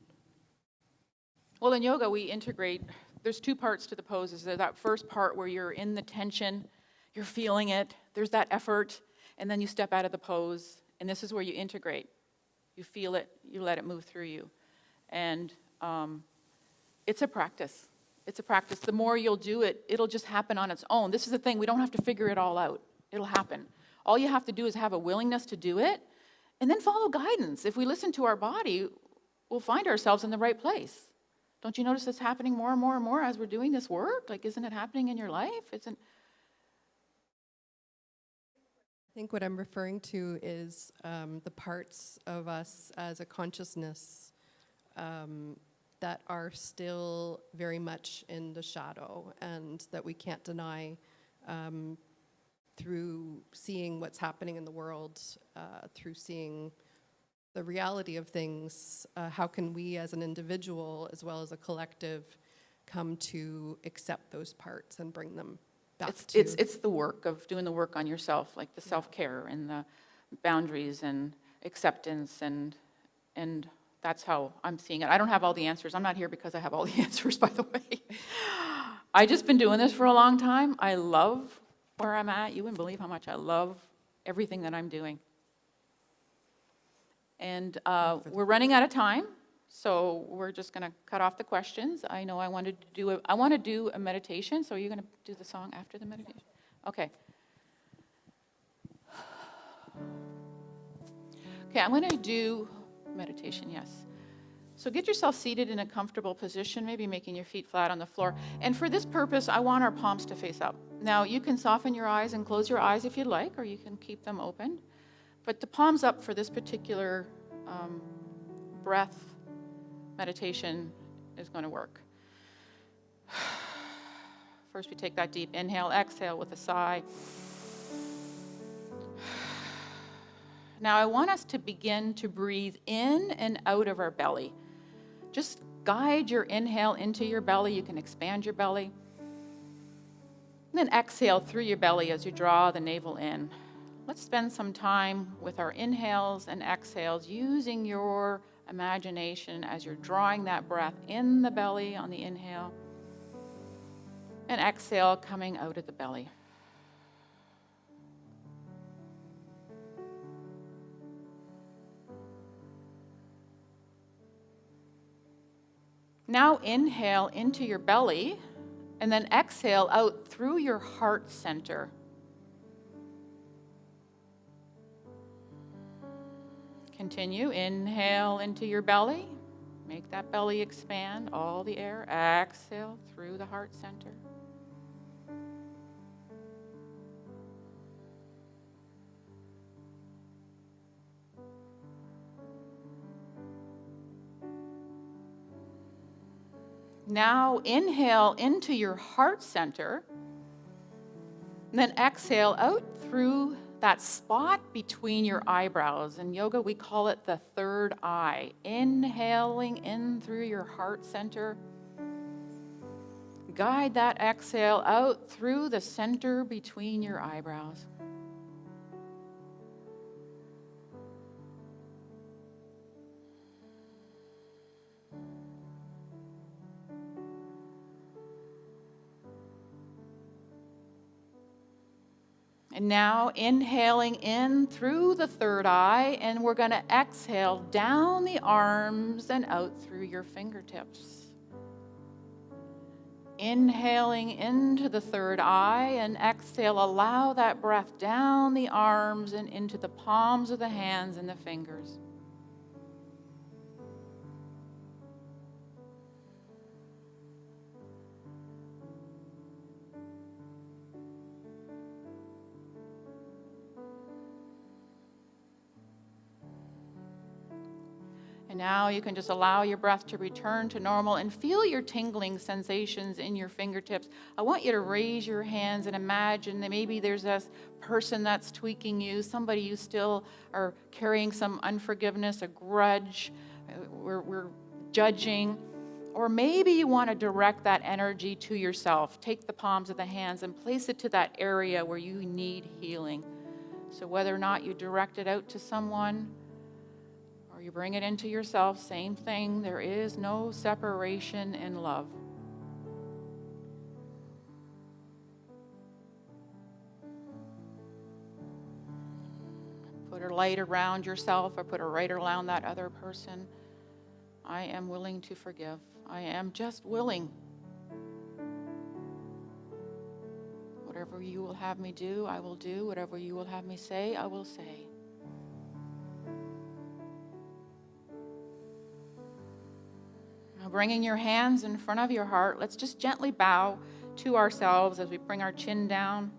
Well, in yoga, we integrate, there's two parts to the poses. There's that first part where you're in the tension, you're feeling it, there's that effort, and then you step out of the pose, and this is where you integrate. You feel it, you let it move through you. And it's a practice. It's a practice. The more you'll do it, it'll just happen on its own. This is the thing, we don't have to figure it all out. It'll happen. All you have to do is have a willingness to do it, and then follow guidance. If we listen to our body, we'll find ourselves in the right place. Don't you notice it's happening more and more and more as we're doing this work? Like, isn't it happening in your life? I think what I'm referring to is the parts of us as a consciousness that are still very much in the shadow, and that we can't deny through seeing what's happening in the world, through seeing the reality of things. How can we as an individual as well as a collective come to accept those parts and bring them back to... It's the work of doing the work on yourself, like the self-care and the boundaries and acceptance, and that's how I'm seeing it. I don't have all the answers. I'm not here because I have all the answers, by the way. I've just been doing this for a long time. I love where I'm at. You wouldn't believe how much I love everything that I'm doing. And we're running out of time, so we're just going to cut off the questions. I know I want to do a meditation, so you're going to do the song after the meditation? Okay. Okay, I'm going to do meditation, yes. So get yourself seated in a comfortable position, maybe making your feet flat on the floor. And for this purpose, I want our palms to face up. Now, you can soften your eyes and close your eyes if you'd like, or you can keep them open. But the palms up for this particular breath meditation is going to work. First, we take that deep inhale, exhale with a sigh. Now, I want us to begin to breathe in and out of our belly. Just guide your inhale into your belly. You can expand your belly. And then exhale through your belly as you draw the navel in. Let's spend some time with our inhales and exhales using your imagination as you're drawing that breath in the belly on the inhale, and exhale coming out of the belly. Now inhale into your belly, and then exhale out through your heart center. Continue, inhale into your belly. Make that belly expand, all the air. Exhale through the heart center. Now inhale into your heart center, and then exhale out through that spot between your eyebrows. In yoga, we call it the third eye. Inhaling in through your heart center. Guide that exhale out through the center between your eyebrows. And now inhaling in through the third eye, and we're going to exhale down the arms and out through your fingertips. Inhaling into the third eye, and exhale, allow that breath down the arms and into the palms of the hands and the fingers. And now you can just allow your breath to return to normal and feel your tingling sensations in your fingertips. I want you to raise your hands and imagine that maybe there's this person that's tweaking you, somebody you still are carrying some unforgiveness, a grudge, we're judging. Or maybe you want to direct that energy to yourself. Take the palms of the hands and place it to that area where you need healing. So whether or not you direct it out to someone, you bring it into yourself, same thing. There is no separation in love. Put a light around yourself or put a light around that other person. I am willing to forgive. I am just willing. Whatever you will have me do, I will do. Whatever you will have me say, I will say. Bringing your hands in front of your heart, let's just gently bow to ourselves as we bring our chin down.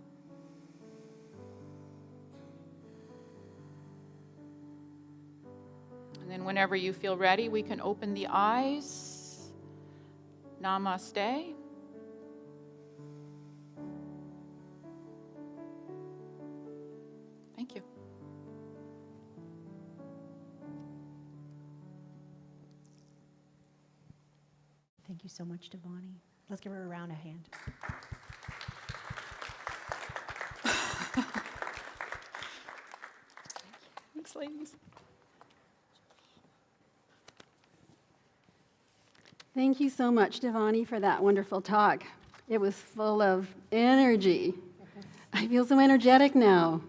And then whenever you feel ready, we can open the eyes. Namaste. Thank you. Thank you so much, Devanni. Let's give her a round of hand. Thanks, ladies. Thank you so much, Devanni, for that wonderful talk. It was full of energy. I feel so energetic now.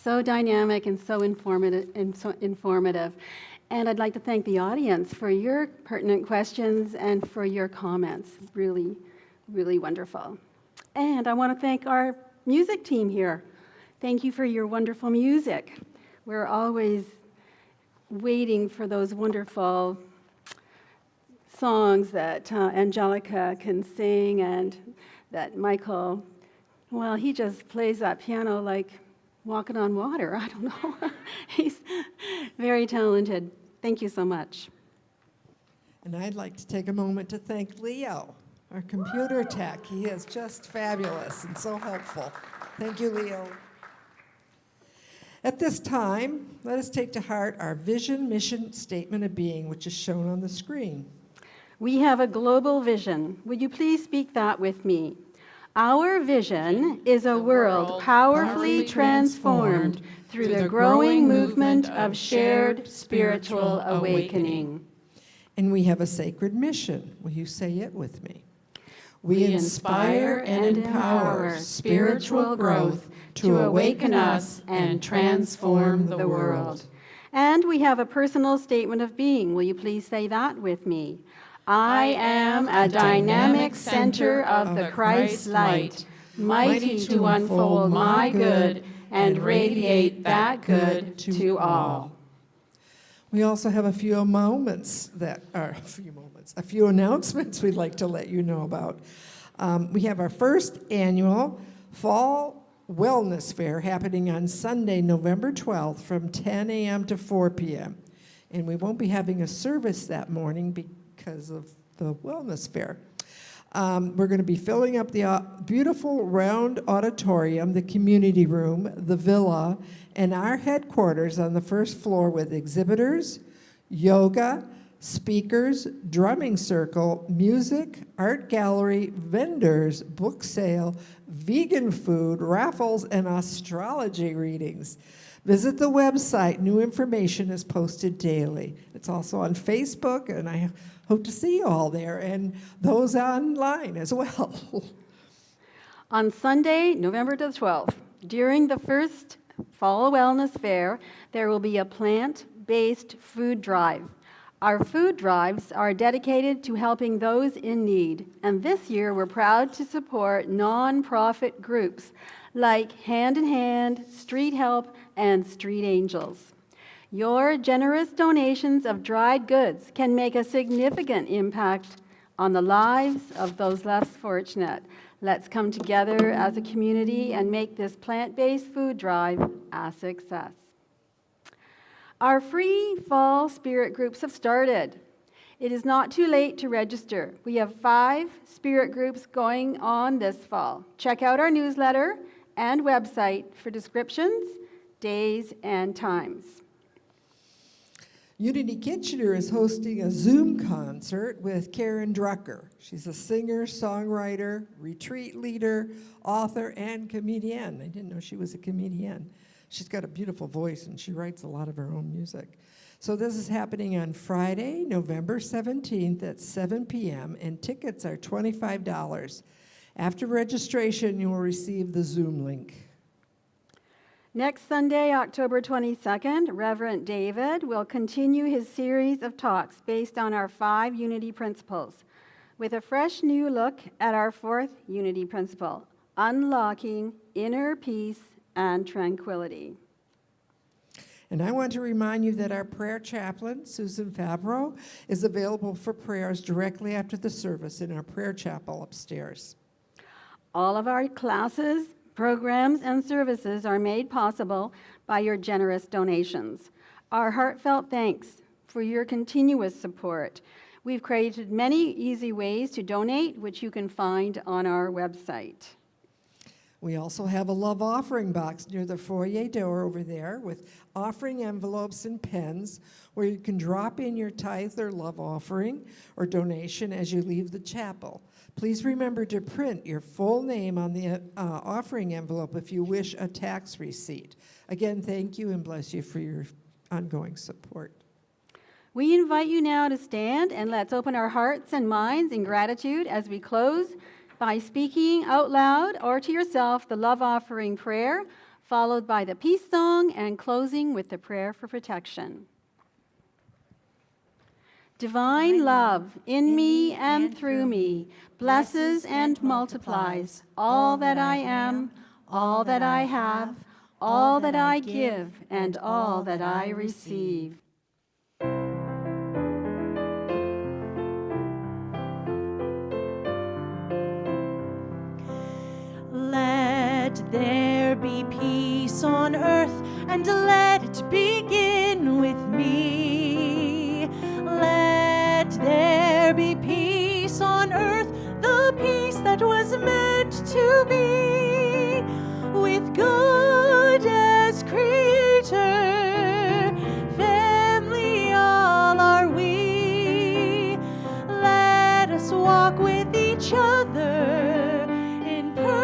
So dynamic and so informative. And I'd like to thank the audience for your pertinent questions and for your comments. Really, really wonderful. And I want to thank our music team here. Thank you for your wonderful music. We're always waiting for those wonderful songs that Angelica can sing and that Michael, well, he just plays that piano like walking on water. I don't know. He's very talented. Thank you so much. And I'd like to take a moment to thank Leo, our computer tech. He is just fabulous and so helpful. Thank you, Leo. At this time, let us take to heart our vision, mission, statement of being, which is shown on the screen. We have a global vision. Would you please speak that with me? Our vision is a world powerfully transformed through the growing movement of shared spiritual awakening. And we have a sacred mission. Will you say it with me? We inspire and empower spiritual growth to awaken us and transform the world. And we have a personal statement of being. Will you please say that with me? I am a dynamic center of the Christ light, mighty to unfold my good and radiate that good to all. We also have a few announcements we'd like to let you know about. We have our first annual Fall Wellness Fair happening on Sunday, November 12th from 10 a.m. to 4 p.m. And we won't be having a service that morning because of the Wellness Fair. We're going to be filling up the beautiful round auditorium, the community room, the villa, and our headquarters on the first floor with exhibitors, yoga, speakers, drumming circle, music, art gallery, vendors, book sale, vegan food, raffles, and astrology readings. Visit the website. New information is posted daily. It's also on Facebook, and I hope to see you all there, and those online as well. On Sunday, November the 12th, during the first Fall Wellness Fair, there will be a plant-based food drive. Our food drives are dedicated to helping those in need, and this year we're proud to support nonprofit groups like Hand in Hand, Street Help, and Street Angels. Your generous donations of dried goods can make a significant impact on the lives of those less fortunate. Let's come together as a community and make this plant-based food drive a success. Our free fall spirit groups have started. It is not too late to register. We have 5 spirit groups going on this fall. Check out our newsletter and website for descriptions, days, and times. Unity Kitchener is hosting a Zoom concert with Karen Drucker. She's a singer, songwriter, retreat leader, author, and comedian. I didn't know she was a comedian. She's got a beautiful voice, and she writes a lot of her own music. So this is happening on Friday, November 17th at 7 p.m., and tickets are $25. After registration, you will receive the Zoom link. Next Sunday, October 22nd, Reverend David will continue his series of talks based on our 5 unity principles, with a fresh new look at our 4th unity principle, unlocking inner peace and tranquility. And I want to remind you that our prayer chaplain, Susan Favreau, is available for prayers directly after the service in our prayer chapel upstairs. All of our classes, programs, and services are made possible by your generous donations. Our heartfelt thanks for your continuous support. We've created many easy ways to donate, which you can find on our website. We also have a love offering box near the foyer door over there with offering envelopes and pens where you can drop in your tithe or love offering or donation as you leave the chapel. Please remember to print your full name on the offering envelope if you wish a tax receipt. Again, thank you and bless you for your ongoing support. We invite you now to stand and let's open our hearts and minds in gratitude as we close by speaking out loud or to yourself the love offering prayer, followed by the peace song and closing with the prayer for protection. Divine love in me and through me blesses and multiplies all that I am, all that I have, all that I give, and all that I receive. Let there be peace on earth, and let it begin with me. Let there be peace on earth, the peace that was meant to be, with God as creator, family all are we. Let us walk with each other in perfect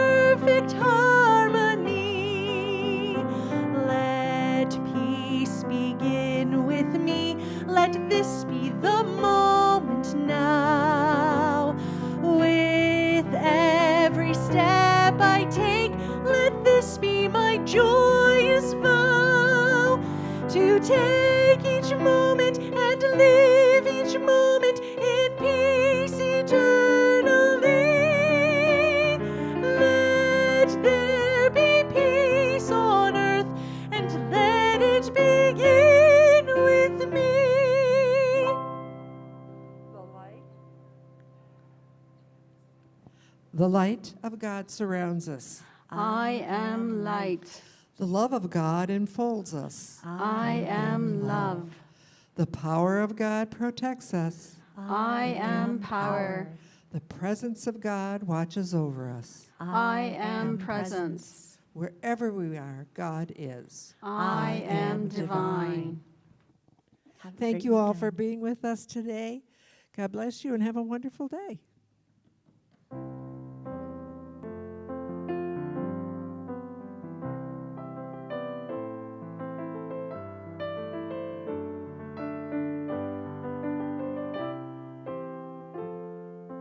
take each moment and live each moment in peace eternally. Let there be peace on earth, and let it begin with me. The light of God surrounds us. I am light. The love of God enfolds us. I am love. The power of God protects us. I am power. The presence of God watches over us. I am presence. Wherever we are, God is. I am divine. Thank you all for being with us today. God bless you and have a wonderful day.